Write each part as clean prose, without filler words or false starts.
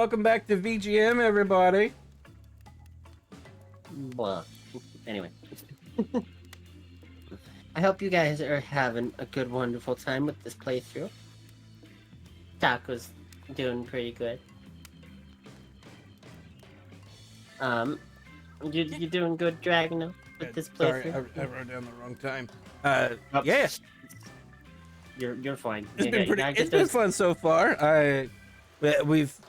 Welcome back to VGM, everybody. Well, anyway. I hope you guys are having a good, wonderful time with this playthrough. Taco's doing pretty good. You doing good, Dragno, with this playthrough? Sorry, I wrote down the wrong time. Oh, Yeah, you're fine. it's been fun so far. We've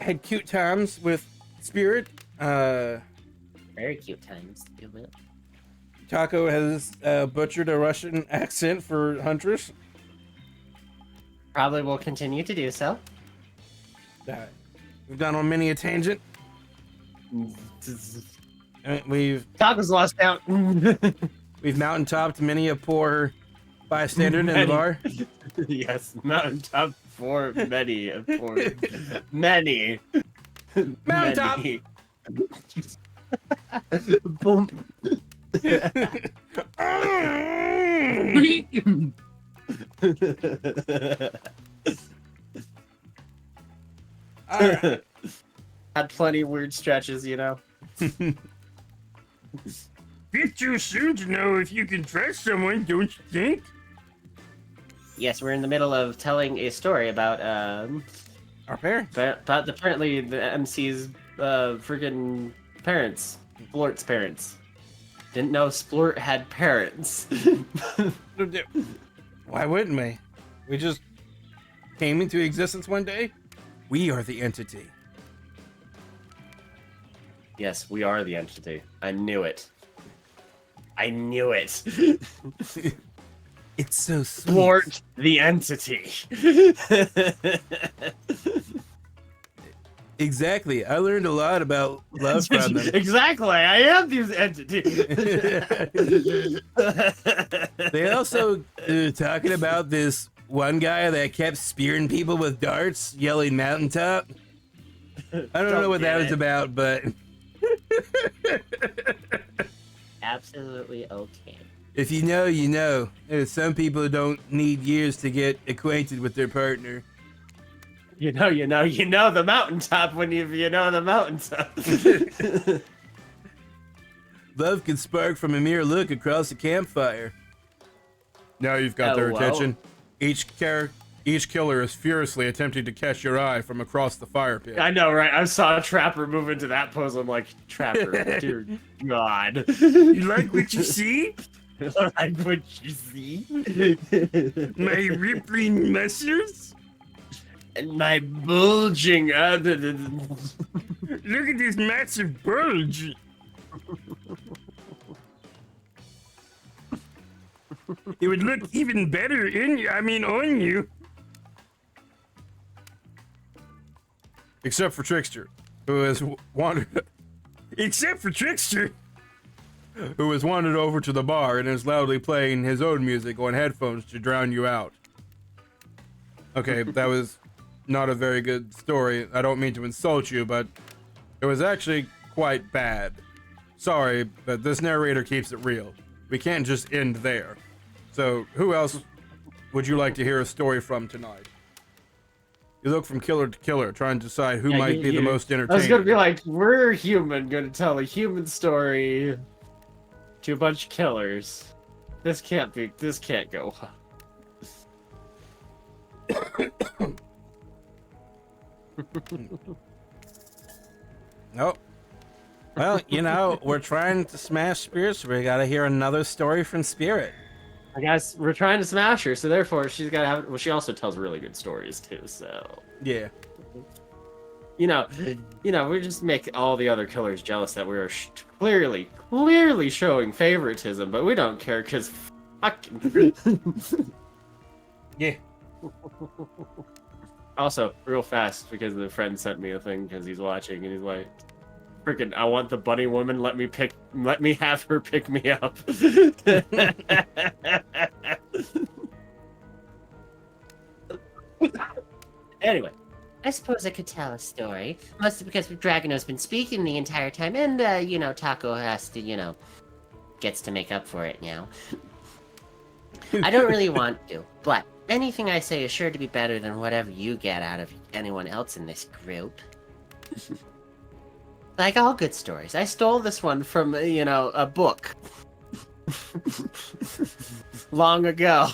had cute times with Spirit. Very cute times. You will. Taco has butchered a Russian accent for Huntress. Probably will continue to do so. We've gone on many a tangent. We've Taco's lost out. We've mountaintopped many a poor bystander in the bar. Yes, mountaintop for many, for many. Mountaintop. Many. Boom. Right. Had plenty of weird stretches, you know. Bit too soon to know if you can trust someone, don't you think? Yes, we're in the middle of telling a story about Our parents. about apparently the MC's friggin' parents, Splort's parents. Didn't know Splort had parents. Why wouldn't we? We just came into existence one day. We are the entity. Yes, we are the entity. I knew it. I knew it. It's so sweet. Splort the entity. Exactly. I learned a lot about love from them. Exactly. I am this entity. They also talking about this one guy that kept spearing people with darts, yelling mountaintop. I don't know what that was about, but Absolutely okay. if you know, you know. There's some people don't need years to get acquainted with their partner. You know the mountaintop when you know the mountaintop. Love can spark from a mere look across a campfire. Now you've got their attention. Each killer is furiously attempting to catch your eye from across the fire pit. I know, right? I saw a Trapper move into that pose. I'm like, Trapper, dear God. You like what you see? Like what you see? My rippling muscles? And my bulging. Look at this massive bulge. It would look even better on you. Except for Trickster, who has wandered. Except for Trickster, who has wandered over to the bar and is loudly playing his own music on headphones to drown you out. Okay, that was not a very good story. I don't mean to insult you, but it was actually quite bad. Sorry, but this narrator keeps it real. We can't just end there. So, who else would you like to hear a story from tonight? You look from killer to killer, trying to decide who might be the most entertaining. I was gonna be like, we're human, gonna tell a human story to a bunch of killers. This can't go. Nope. Well, you know, we're trying to smash Spirit, so we gotta hear another story from Spirit. I guess we're trying to smash her, so therefore she's gotta have. Well, she also tells really good stories too. So Yeah. you know, we just make all the other killers jealous that we are clearly showing favoritism, but we don't care because fucking. Yeah. Also, real fast, because the friend sent me a thing because he's watching and he's like, "Freaking, I want the bunny woman. Let me have her pick me up." Anyway, I suppose I could tell a story, mostly because Dragono's been speaking the entire time, and Taco has to, gets to make up for it now. I don't really want to, but Anything I say is sure to be better than whatever you get out of anyone else in this group. Like all good stories. I stole this one from, a book. Long ago.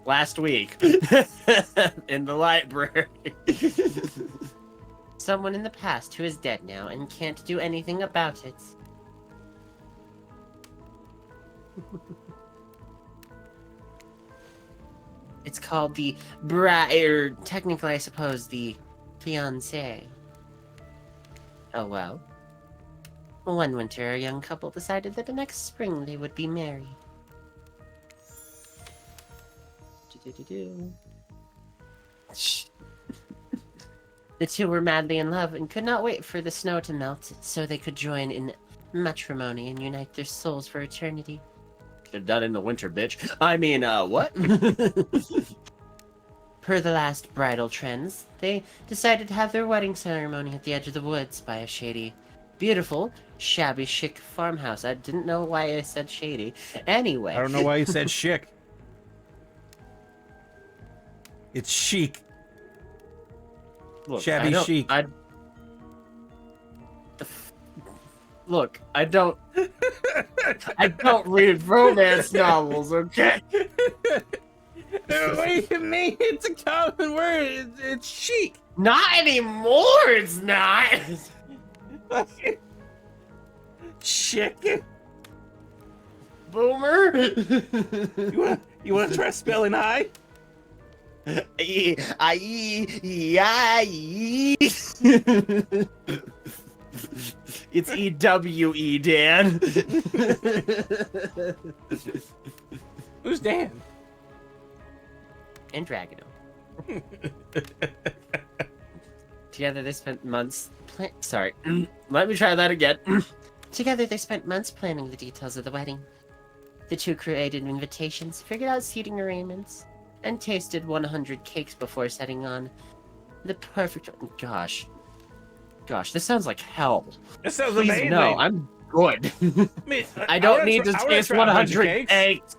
Last week. In the library. Someone in the past who is dead now and can't do anything about it. It's called the bride, or technically I suppose the fiancé. Oh well. One winter, a young couple decided that the next spring they would be married. The two were madly in love and could not wait for the snow to melt so they could join in matrimony and unite their souls for eternity. Should've done in the winter, bitch. I mean, what? Per the last bridal trends, they decided to have their wedding ceremony at the edge of the woods by a shady, beautiful, shabby chic farmhouse. I didn't know why I said shady. Anyway. I don't know why you said chic. It's chic. Look, Shabby chic. Look, I don't read romance novels, okay? Wait a minute, it's a common word. It's chic. Not anymore, it's not. Chicken. Boomer. You want to try spelling I? It's EWE, Dan. Who's Dan? And Dragano. Together they spent months Sorry. Let me try that again. Together they spent months planning the details of the wedding. The two created invitations, figured out seating arrangements, and tasted 100 cakes before setting on the perfect... Gosh, this sounds like hell. It sounds Please, amazing. no, I'm good. I don't wanna need to wanna taste try 100 cakes.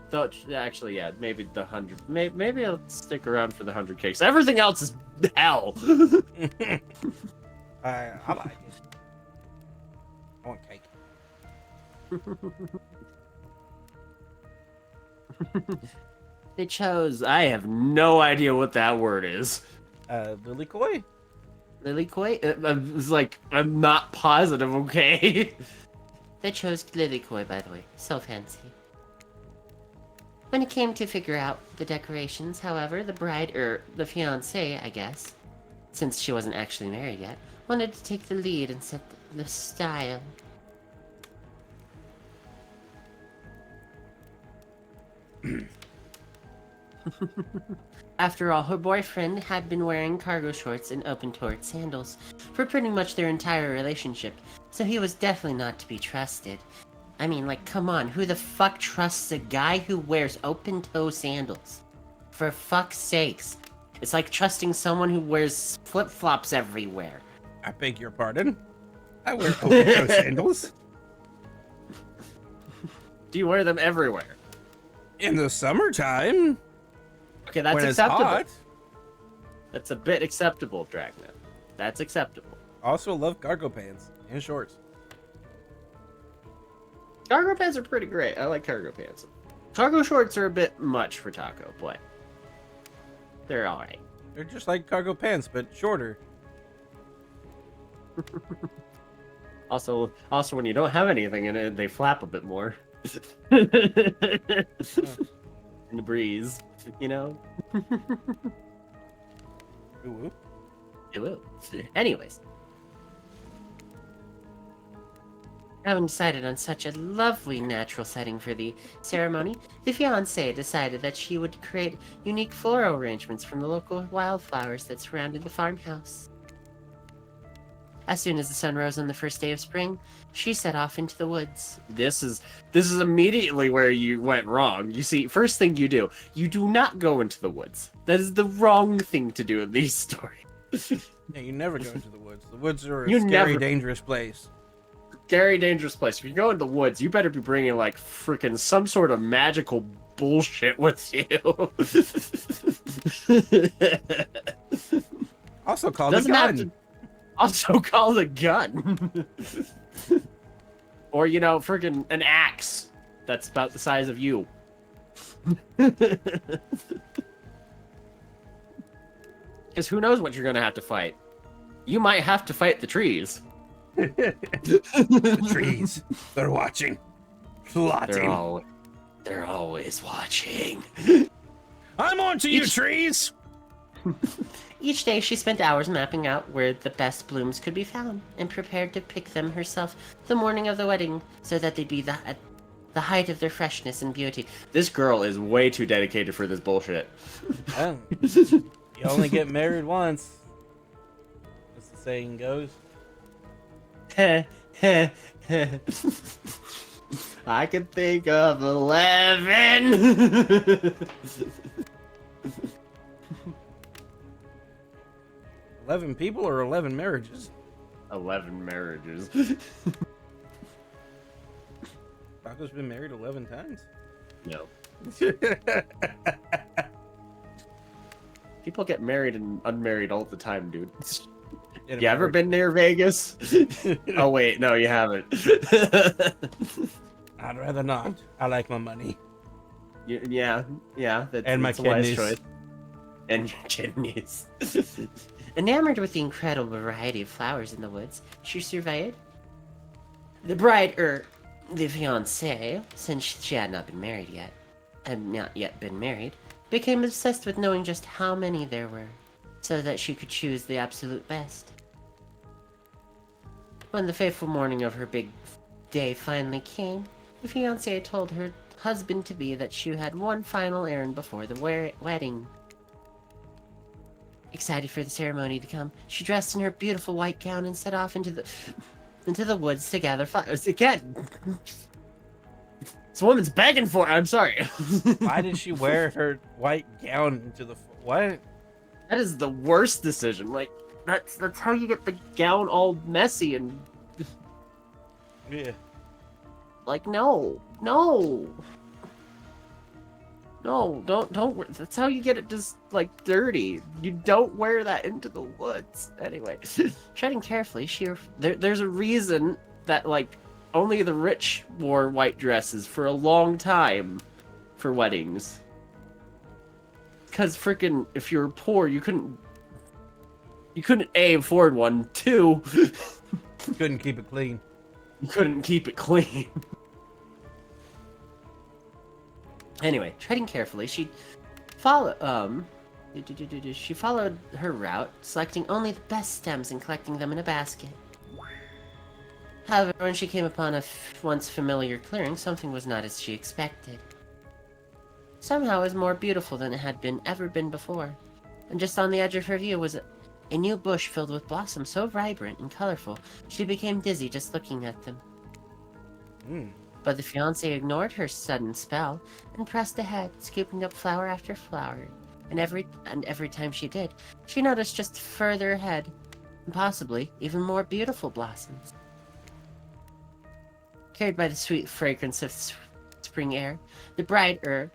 Though, actually, yeah, maybe the 100. Maybe I'll stick around for the 100 cakes. Everything else is hell. I like it. I want cake. They chose I have no idea what that word is. Lilikoi? Lilikoi. It's like, I'm not positive, okay? They chose Lilikoi, by the way. So fancy. When it came to figure out the decorations, however, the bride, the fiancé, I guess, since she wasn't actually married yet, wanted to take the lead and set the style. After all, her boyfriend had been wearing cargo shorts and open-toed sandals for pretty much their entire relationship, so he was definitely not to be trusted. I mean, like, come on, who the fuck trusts a guy who wears open-toe sandals? For fuck's sakes. It's like trusting someone who wears flip-flops everywhere. I beg your pardon. I wear open-toe sandals. Do you wear them everywhere? In the summertime. Okay, that's when it's acceptable. hot. That's a bit acceptable, Dragnet. That's acceptable. Also love cargo pants and shorts. Cargo pants are pretty great. I like cargo pants. Cargo shorts are a bit much for Taco, but they're alright. They're just like cargo pants, but shorter. Also, when you don't have anything in it, they flap a bit more. In the breeze, you know? Ooh. It will. Anyways. Having decided on such a lovely natural setting for the ceremony, the fiancée decided that she would create unique floral arrangements from the local wildflowers that surrounded the farmhouse. As soon as the sun rose on the first day of spring, she set off into the woods. This is immediately where you went wrong. You see, first thing you do not go into the woods. That is the wrong thing to do in these stories. Yeah, you never go into the woods. The woods are a You scary, never- dangerous place. Scary, dangerous place. If you go in the woods, you better be bringing like freaking some sort of magical bullshit with you. Also called Doesn't a have gun. to. Also called a gun. Or, freaking an axe that's about the size of you. Because who knows what you're going to have to fight. You might have to fight the trees. The trees. They're watching. Plotting. They're always watching. I'm on to you, trees! Each day she spent hours mapping out where the best blooms could be found and prepared to pick them herself the morning of the wedding so that they'd be at the height of their freshness and beauty. This girl is way too dedicated for this bullshit. Oh, you only get married once, as the saying goes. I can think of 11. 11 people or 11 marriages? 11 marriages. Taco's been married 11 times. No. People get married and unmarried all the time, dude. In You ever America. been near Vegas? Oh wait, no, you haven't. I'd rather not. I like my money. Yeah. And my that's a wise kidneys. choice. And your kidneys. Enamored with the incredible variety of flowers in the woods, she surveyed. The bride, the fiancée, since she had not been married yet, and not yet been married, became obsessed with knowing just how many there were, so that she could choose the absolute best. When the fateful morning of her big day finally came, the fiancée told her husband-to-be that she had one final errand before the wedding. Excited for the ceremony to come, she dressed in her beautiful white gown and set off into the woods to gather flowers. Again, This woman's begging for it. I'm sorry. Why did she wear her white gown into the... What? That is the worst decision. Like, that's how you get the gown all messy and Yeah. like, no, don't. That's how you get it just like dirty. You don't wear that into the woods. Anyway, treading carefully, there's a reason that like only the rich wore white dresses for a long time for weddings. Because freaking, if you were poor, you couldn't A, afford one. 2, Couldn't keep it clean. you couldn't keep it clean. Anyway, treading carefully, she followed her route, selecting only the best stems and collecting them in a basket. However, when she came upon a once familiar clearing, something was not as she expected. Somehow it was more beautiful than it had ever been before, and just on the edge of her view was a new bush filled with blossoms so vibrant and colorful, she became dizzy just looking at them. But the fiancé ignored her sudden spell and pressed ahead, scooping up flower after flower. And every time she did, she noticed just further ahead, and possibly even more beautiful blossoms. Carried by the sweet fragrance of spring air, the bride, the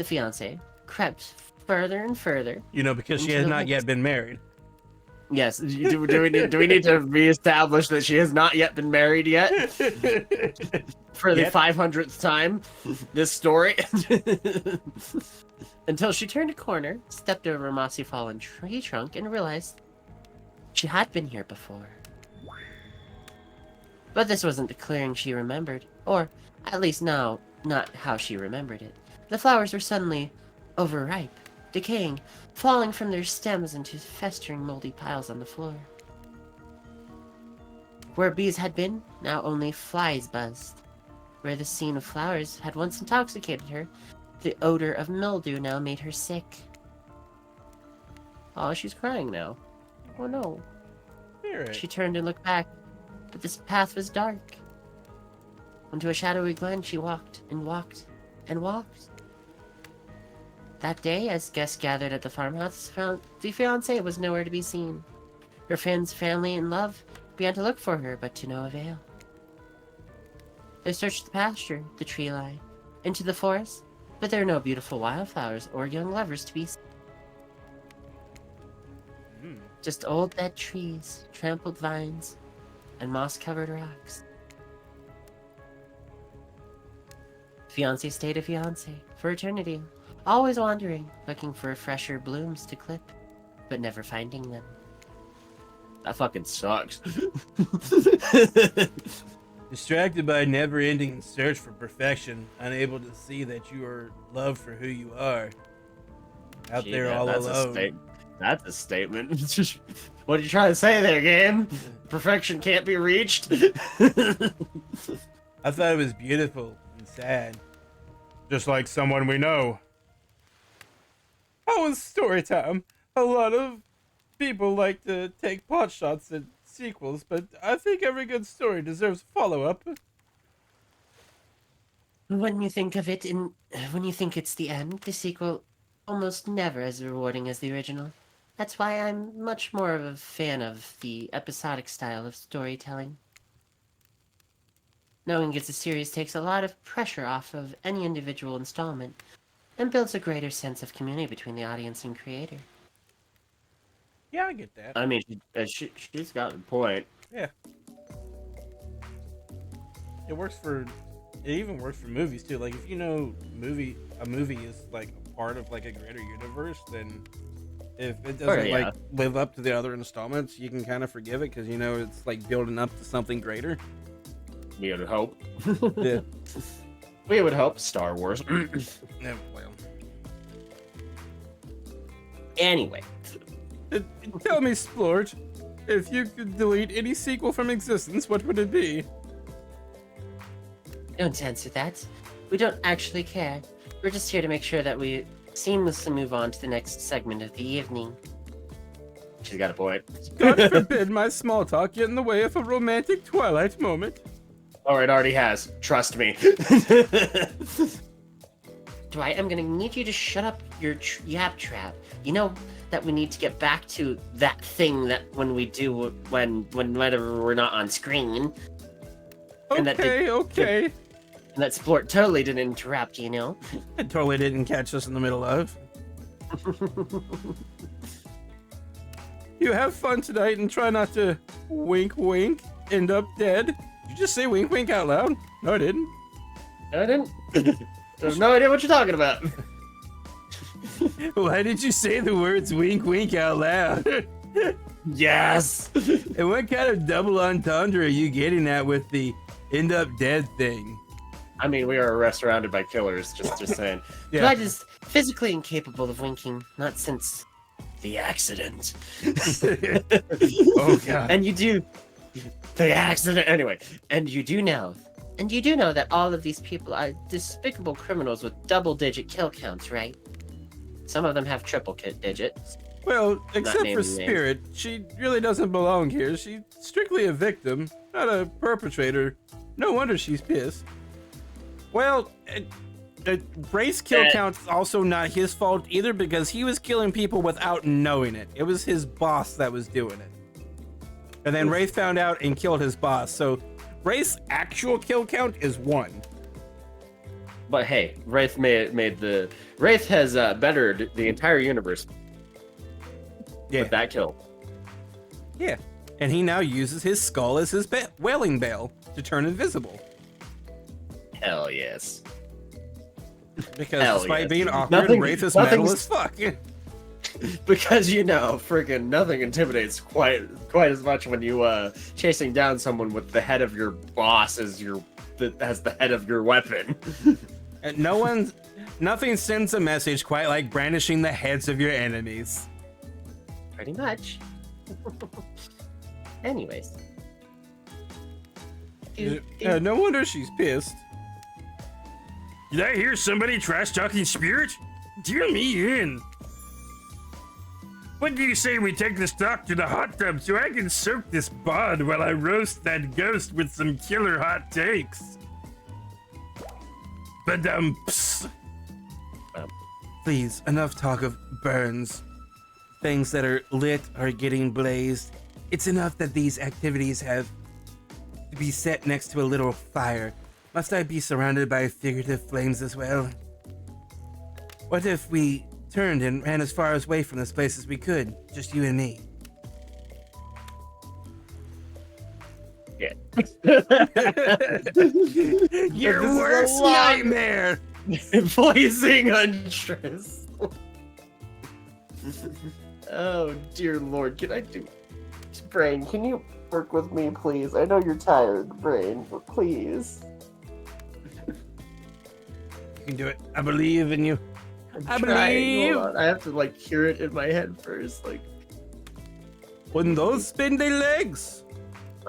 fiancé, crept further and further. You know, because she Into has the not woods. yet been married. Yes. Do we need to reestablish that she has not yet been married yet? For the Yet. 500th time, this story. Until she turned a corner, stepped over a mossy fallen tree trunk, and realized she had been here before. But this wasn't the clearing she remembered, or at least now, not how she remembered it. The flowers were suddenly overripe, decaying, falling from their stems into festering moldy piles on the floor. Where bees had been, now only flies buzzed. Where the scene of flowers had once intoxicated her, the odor of mildew now made her sick. Oh, she's crying now. Oh no. Spirit. She turned and looked back, but this path was dark. Into a shadowy glen she walked and walked and walked. That day, as guests gathered at the farmhouse, the fiancé was nowhere to be seen. Her friends, family, and love began to look for her, but to no avail. They searched the pasture, the tree line, into the forest, but there are no beautiful wildflowers or young lovers to be seen. Just old dead trees, trampled vines, and moss-covered rocks. Fiancé stayed a fiancé for eternity, always wandering, looking for fresher blooms to clip, but never finding them. That fucking sucks. Distracted by a never-ending search for perfection, unable to see that you are loved for who you are. Out Gee, there man, all that's alone. That's a statement. What are you trying to say there, game? Perfection can't be reached? I thought it was beautiful and sad. Just like someone we know. How was story time? A lot of people like to take pot shots at sequels, but I think every good story deserves follow-up. When you think of it, when you think it's the end, the sequel almost never as rewarding as the original. That's why I'm much more of a fan of the episodic style of storytelling. Knowing it's a series takes a lot of pressure off of any individual installment, and builds a greater sense of community between the audience and creator. Yeah, I get that. I mean, she's got a point. Yeah. It works for. It even works for movies too. Like if you know a movie is like a part of like a greater universe, then if it doesn't yeah. like live up to the other installments, you can kind of forgive it because you know it's like building up to something greater. We would hope. Yeah. We would hope. Star Wars. Yeah, well. Anyway. Tell me, Splorge, if you could delete any sequel from existence, what would it be? Don't answer that. We don't actually care. We're just here to make sure that we seamlessly move on to the next segment of the evening. She's got a point. God forbid my small talk get in the way of a romantic Twilight moment. Oh, it already has. Trust me. Dwight, I'm gonna need you to shut up your yap trap. You know that we need to get back to that thing that when we do whenever we're not on screen. And that Okay. And that Splort totally didn't interrupt, you know? It totally didn't catch us in the middle of. You have fun tonight and try not to wink wink, end up dead. Did you just say wink wink out loud? No, I didn't. No, I didn't. I have no idea what you're talking about. Why did you say the words wink wink out loud? Yes. And what kind of double entendre are you getting at with the end up dead thing? I mean, we are surrounded by killers. Just saying. Yeah. Dwight is physically incapable of winking, not since The accident. Oh god. and you do The accident. Anyway. and you do know that all of these people are despicable criminals with double-digit kill counts, right? Some of them have triple digits. Well, except for naming names. Spirit, she really doesn't belong here. She's strictly a victim, not a perpetrator. No wonder she's pissed. Well, Ray's kill count's also not his fault either because he was killing people without knowing it. It was his boss that was doing it. And then Wraith found out and killed his boss. So Wraith's actual kill count is 1. But hey, Wraith Wraith has bettered the entire universe Yeah. with that kill. Yeah. And he now uses his skull as his wailing bell to turn invisible. Hell yes. Because Hell despite yes. being awkward, Wraith is metal as fuck. Because friggin' nothing intimidates quite as much when you chasing down someone with the head of your boss as the head of your weapon. And nothing sends a message quite like brandishing the heads of your enemies. Pretty much. Anyways. No wonder she's pissed. Did I hear somebody trash talking Spirit? Deal me in. What do you say we take this doc to the hot tub so I can soak this bod while I roast that ghost with some killer hot takes? Ba-dum-ps. Please, enough talk of burns. Things that are lit are getting blazed. It's enough that these activities have to be set next to a little fire. Must I be surrounded by figurative flames as well? What if we turned and ran as far away from this place as we could? Just you and me. Yeah. Your This is a worst lot. nightmare. Voicing Huntress. Oh dear lord, can I do... Brain, can you work with me, please? I know you're tired, Brain, but please. You can do it. I believe in you. I believe. Hold on. I have to like hear it in my head first. Like, When those spindly legs,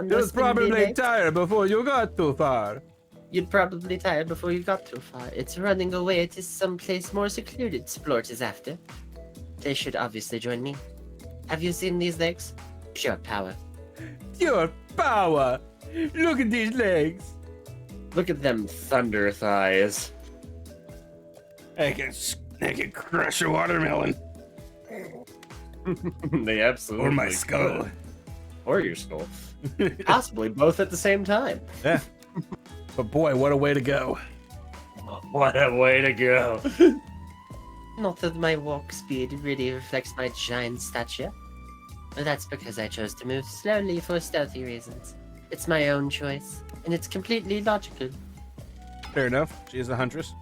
you'd probably tired before you got too far. You'd probably tired before you got too far. It's running away to someplace more secluded Splort is after. They should obviously join me. Have you seen these legs? Pure power. Your power. Look at these legs. look at them thunder thighs. I can crush a watermelon. They absolutely Or my skull. could. Or your skull. Possibly both at the same time. Yeah. But boy, what a way to go. What a way to go. Not that my walk speed really reflects my giant stature. But that's because I chose to move slowly for stealthy reasons. It's my own choice, and it's completely logical. Fair enough. She is a huntress.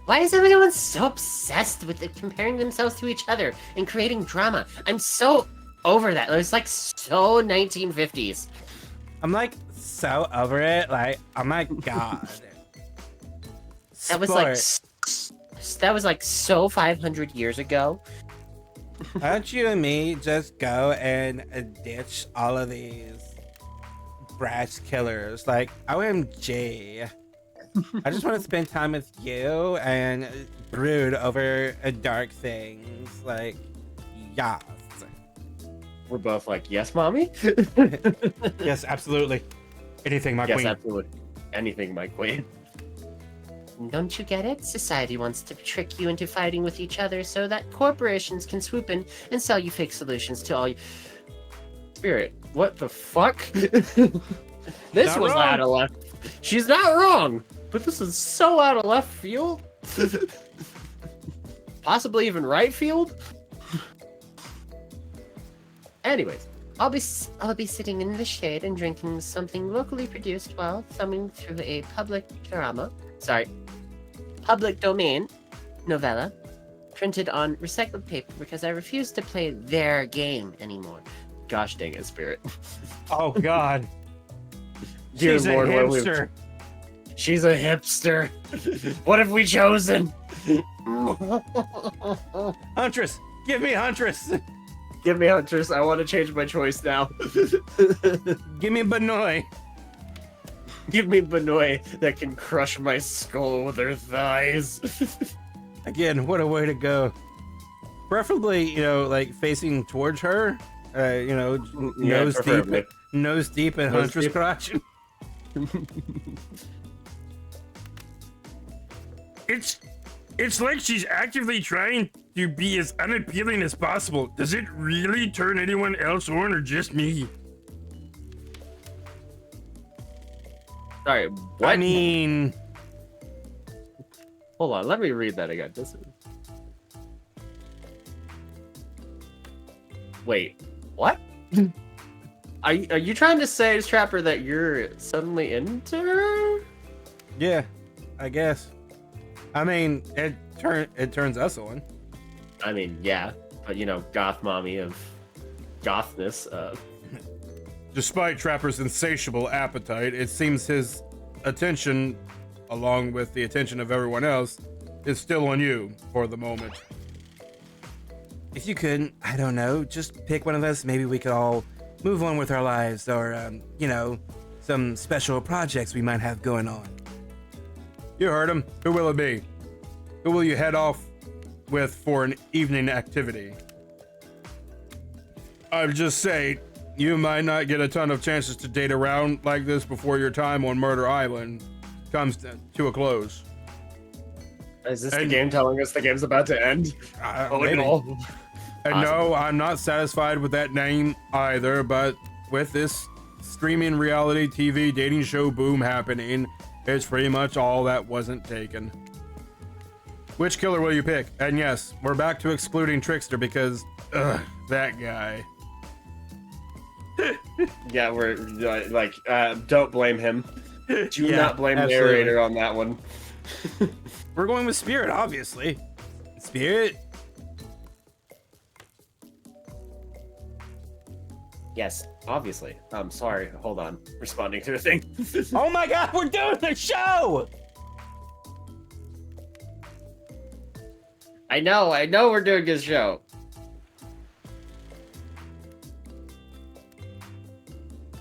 Why is everyone so obsessed with it, comparing themselves to each other and creating drama? I'm so over that. It's like so 1950s. I'm like so over it. Like, oh my god. That was like so 500 years ago. Why don't you and me just go and ditch all of these brash killers? Like, OMG. I just want to spend time with you and brood over dark things. Like, yes. We're both like, yes, mommy? Yes, absolutely. Anything, my Yes, queen. absolutely. Anything, my queen. Don't you get it? Society wants to trick you into fighting with each other so that corporations can swoop in and sell you fake solutions to all you... Spirit, what the fuck? This Not was wrong. out of left. She's not wrong, but this is so out of left field. Possibly even right field. Anyways, I'll be sitting in the shade and drinking something locally produced while thumbing through a public domain novella printed on recycled paper because I refuse to play their game anymore. gosh dang it, Spirit. Oh, God. Dear She's Lord, a what have we- hipster. She's a hipster. What have we chosen? Huntress. Give me Huntress. Give me Huntress. I want to change my choice now. Give me Benoit. Give me Benoit that can crush my skull with her thighs. Again, what a way to go. Preferably, like facing towards her. Nose preferably. deep. Nose deep in Nose Huntress deep. crotch. It's like she's actively trying to be as unappealing as possible. Does it really turn anyone else on or just me? Sorry, what? I mean, Hold on, let me read that again. Wait, what? Are you trying to say, Trapper, that you're suddenly into her? yeah, I guess. I mean, it turns us on. I mean, yeah, but goth mommy of gothness. Despite Trapper's insatiable appetite, it seems his attention, along with the attention of everyone else, is still on you for the moment. If you could, I don't know, just pick one of us. Maybe we could all move on with our lives or, some special projects we might have going on. You heard him. Who will it be? Who will you head off with for an evening activity? I'll just say, you might not get a ton of chances to date around like this before your time on Murder Island comes to a close. Is this the And- game telling us the game's about to end? Oh, Maybe. no. And no, I'm not satisfied with that name either, but with this streaming reality TV dating show boom happening, it's pretty much all that wasn't taken. Which killer will you pick? And yes, we're back to excluding Trickster because, that guy. Yeah, we're like, don't blame him. Do Yeah, not blame absolutely. narrator on that one. We're going with Spirit, obviously. Spirit. Yes, obviously. I'm sorry. Hold on. Responding to the thing. Oh my God, we're doing the show. I know we're doing a show.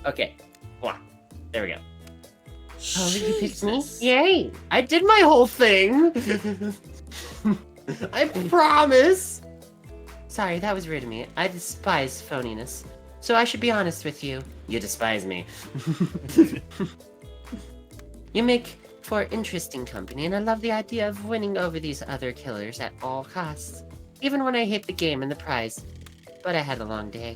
Okay. Hold on. There we go. Oh, you picked me? Yay! I did my whole thing! I promise! Sorry, that was rude of me. I despise phoniness. So I should be honest with you. You despise me. You make for interesting company, and I love the idea of winning over these other killers at all costs. Even when I hate the game and the prize. But I had a long day.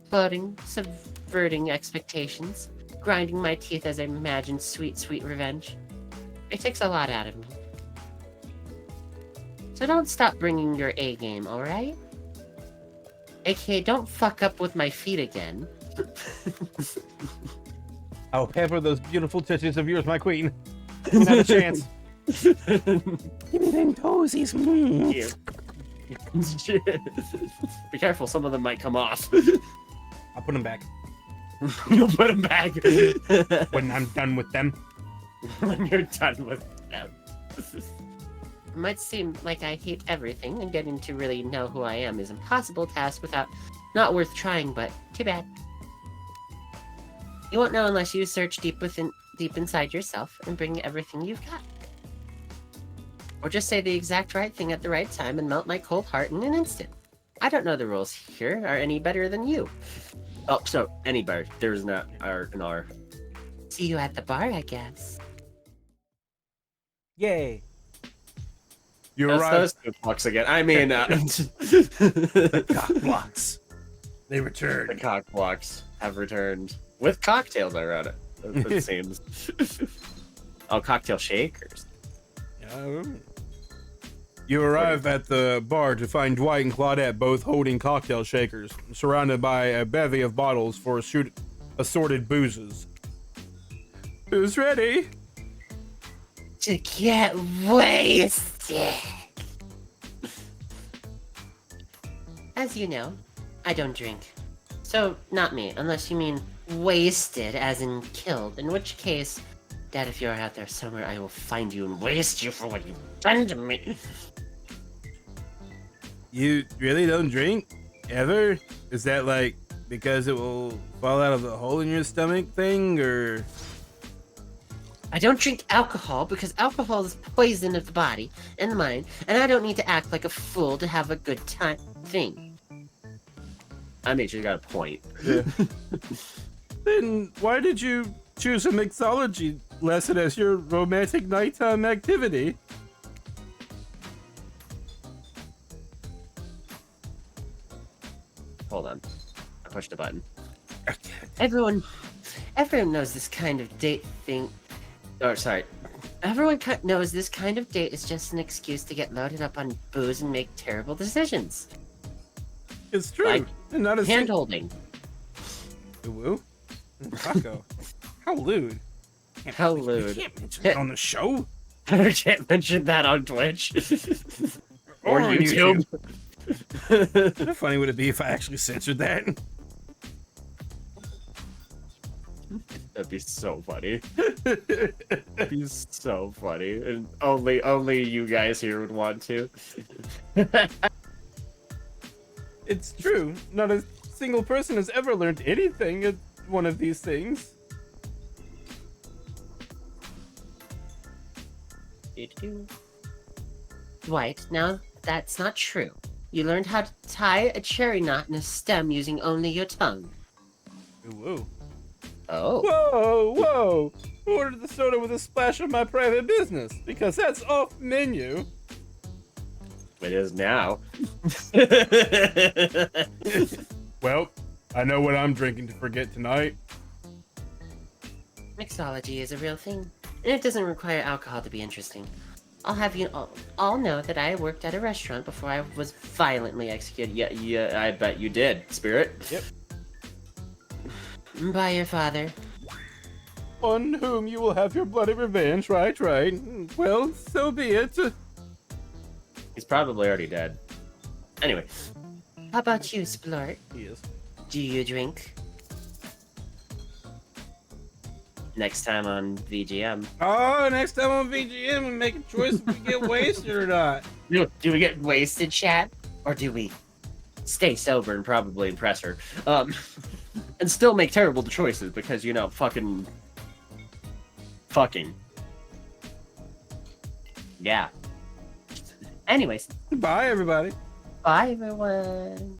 Floating, subverting expectations, grinding my teeth as I imagined sweet, sweet revenge. It takes a lot out of me. So don't stop bringing your A game, alright? AKA, don't fuck up with my feet again. I'll pamper those beautiful titties of yours, my queen. Not a chance. Give me them toesies. Be careful, some of them might come off. I'll put them back You'll put them back when I'm done with them. when you're done with them. It might seem like I hate everything, and getting to really know who I am is an impossible task without not worth trying, but too bad. You won't know unless you search deep inside yourself and bring everything you've got. Or just say the exact right thing at the right time and melt my cold heart in an instant. I don't know the rules here are any better than you. Oh, so any bar. There's not an R. See you at the bar, I guess. Yay. You That's arrive. those two blocks again. I mean, The cock blocks. They return. the cock blocks have returned with cocktails. I read it. It seems. Oh, cocktail shakers. You arrive at the bar to find Dwight and Claudette both holding cocktail shakers, surrounded by a bevy of bottles for assorted boozes. Who's ready? To get wasted. As you know, I don't drink. So, not me, unless you mean wasted, as in killed, in which case, Dad, if you're out there somewhere, I will find you and waste you for what you've done to me. You really don't drink? Ever? Is that like because it will fall out of the hole in your stomach thing, or? I don't drink alcohol because alcohol is poison of the body and the mind, and I don't need to act like a fool to have a good time thing. I mean, you got a point. Yeah. Then why did you choose a mixology lesson as your romantic nighttime activity? Hold on. I pushed a button. Everyone knows this kind of date thing. Oh, sorry. Everyone knows this kind of date is just an excuse to get loaded up on booze and make terrible decisions. It's true. Like And not a Hand holding. Woo? Taco. How lewd. How You lewd. can't mention that on the show. I can't mention that on Twitch. or on YouTube. How funny would it be if I actually censored that? That'd be so funny. That'd be so funny. And only you guys here would want to. It's true. Not a single person has ever learned anything at one of these things. Dwight, now that's not true. You learned how to tie a cherry knot in a stem using only your tongue. Whoa. Oh. Whoa, whoa! Ordered the soda with a splash of my private business, because that's off menu. It is now. Well, I know what I'm drinking to forget tonight. Mixology is a real thing, and it doesn't require alcohol to be interesting. I'll have you all know that I worked at a restaurant before I was violently executed. Yeah, I bet you did, Spirit. Yep. By your father. On whom you will have your bloody revenge, right? Well, so be it. He's probably already dead. Anyway, How about you, Splort? Yes. Do you drink? next time on VGM. Oh, next time on VGM, we make a choice if we get wasted or not. Do we get wasted, chat? Or do we stay sober and probably impress her? And still make terrible choices because, you know, fucking. Yeah. Anyways, Bye, everybody. Bye, everyone.